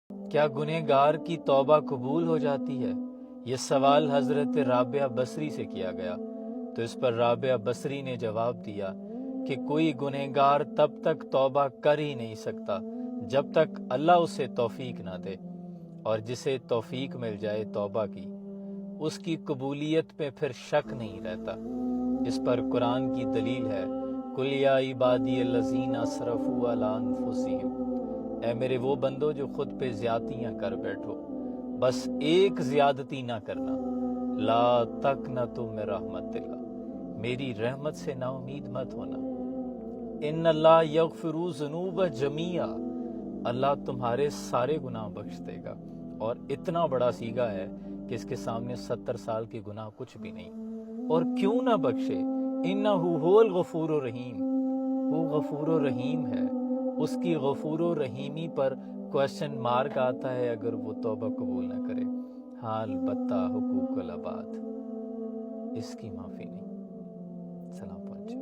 کیا گنہگار کی توبہ قبول ہو جاتی ہے؟ یہ سوال حضرت رابعہ بصری سے کیا گیا، تو اس پر رابعہ بصری نے جواب دیا کہ کوئی گنہگار تب تک توبہ کر ہی نہیں سکتا جب تک اللہ اسے توفیق نہ دے، اور جسے توفیق مل جائے توبہ کی، اس کی قبولیت پہ پھر شک نہیں رہتا۔ اس پر قرآن کی دلیل ہے، قُلْ يَا عِبَادِيَ الَّذِينَ أَسْرَفُوا عَلَىٰ أَنفُسِهِمْ، اے میرے وہ بندو جو خود پہ زیادتیاں کر بیٹھو، بس ایک زیادتی نہ کرنا، لا تقنطوا من رحمت اللہ، میری رحمت سے نا امید مت ہونا، ان اللہ یغفر الذنوب جمیعا، اللہ تمہارے سارے گناہ بخش دے گا۔ اور اتنا بڑا سیغہ ہے کہ اس کے سامنے 70 سال کے گناہ کچھ بھی نہیں، اور کیوں نہ بخشے، انہ هو الغفور الرحیم، وہ غفور و رحیم ہے۔ اس کی غفور و رحیمی پر کوشچن مارک آتا ہے اگر وہ توبہ قبول نہ کرے، ہاں البتہ حقوق العباد، اس کی معافی نہیں۔ سلام پہنچے۔